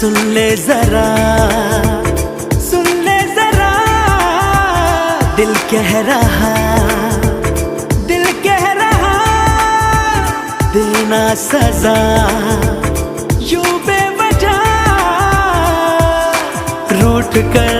सुन ले जरा, सुन ले जरा, दिल कह रहा, दिल कह रहा, देना सजा यूं बेवजह रूठ कर